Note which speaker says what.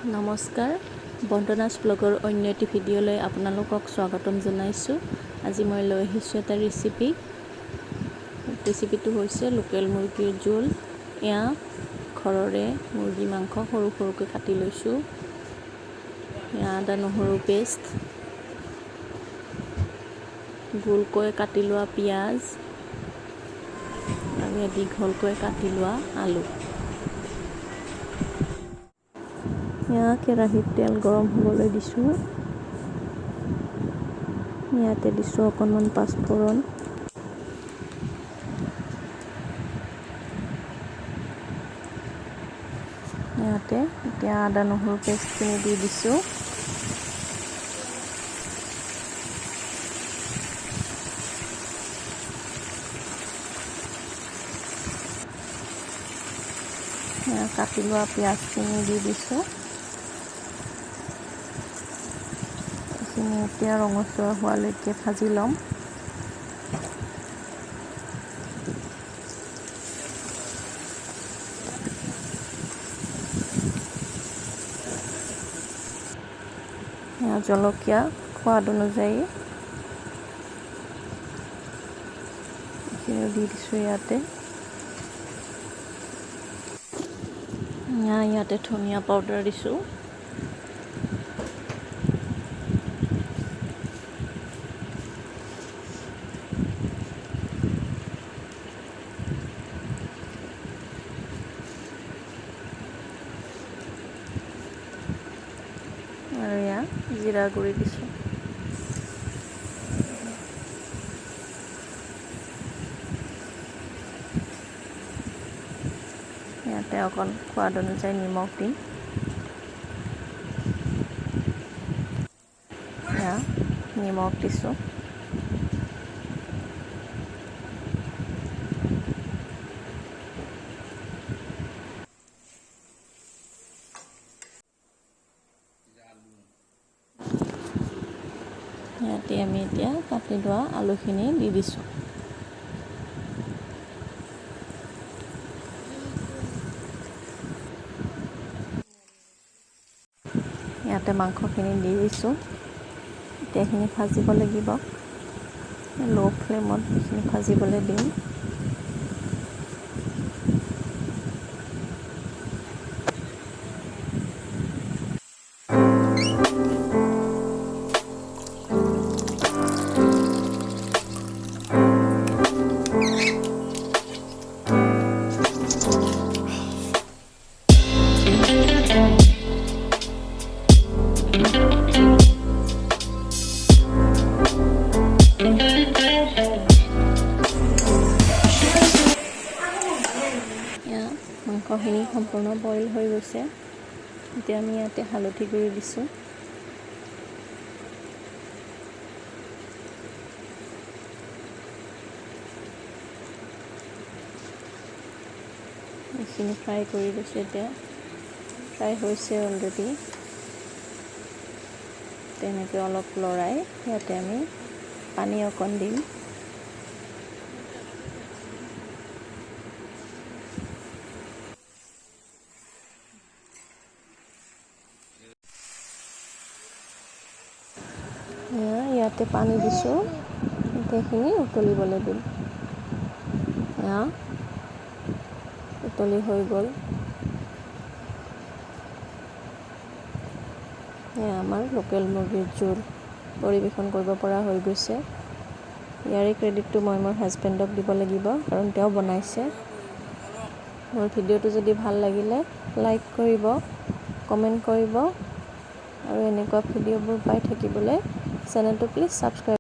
Speaker 1: নমস্কাৰ, বন্দনাছ ব্লগৰ অন্য এটি ভিডিঅ'লৈ আপোনালোকক স্বাগতম জনাইছোঁ। আজি মই লৈ আহিছোঁ এটা ৰেচিপিটো হৈছে লোকেল মুৰ্গীৰ জোল। এয়া ঘৰৰে মুৰ্গী মাংস সৰু সৰুকৈ কাটি লৈছোঁ। এয়া আদা নহৰু পেষ্ট, গোলকৈ কাটি লোৱা পিঁয়াজ আৰু দীঘলকৈ কাটি লোৱা আলু। এয়া কেৰাহীত তেল গৰম হ'বলৈ দিছোঁ। ইয়াতে দিছোঁ অকণমান পাঁচফোৰণ, ইয়াতে এতিয়া আদা নহৰু পেষ্টখিনি দি দিছোঁ। কাটি লোৱা পিঁয়াজখিনি দি দিছোঁ। এইখিনি এতিয়া ৰঙচুৱা হোৱালৈকে ভাজি ল'ম। জলকীয়া সোৱাদ অনুযায়ী এইখিনি দি দিছোঁ ইয়াতে। ইয়াতে ধনিয়া পাউডাৰ দিছোঁ। আৰু এয়া জিৰা গুড়ি দিছোঁ। ইয়াতে অকণ সোৱাদ অনুযায়ী নিমখ দিম। এয়া নিমখ দিছোঁ। ইয়াতে আমি এতিয়া কাটি লোৱা আলুখিনি দি দিছোঁ। ইয়াতে মাংসখিনি দি দিছোঁ। এতিয়া এইখিনি ভাজিব লাগিব। ল' ফ্লেমত এইখিনি ভাজিবলৈ দিম। মাংসখিনি সম্পূৰ্ণ বইল হৈ গৈছে। এতিয়া আমি ইয়াতে হালধি গুড়ি দিছোঁ। এইখিনি ফ্ৰাই কৰি লৈছোঁ। এতিয়া ফ্ৰাই হৈছে অলৰেডি। তেনেকৈ অলপ লৰাই ইয়াতে আমি পানী অকণ দিম। ইয়াতে পানী দিছোঁ। এইখিনি উতলিবলৈ দিম। উতলি হৈ গ'ল। আমাৰ লোকেল মুৰ্গীৰ জোল পৰিৱেশন কৰিব পৰা হৈ গৈছে। ইয়াৰে ক্ৰেডিটটো মই মোৰ হাজবেণ্ডক দিব লাগিব, কাৰণ তেওঁ বনাইছে। মোৰ ভিডিঅ'টো যদি ভাল লাগিলে লাইক কৰিব, কমেণ্ট কৰিব আৰু এনেকুৱা ভিডিঅ'বোৰ পাই থাকিবলৈ চেনেলটো প্লিজ ছাবস্ক্ৰাইব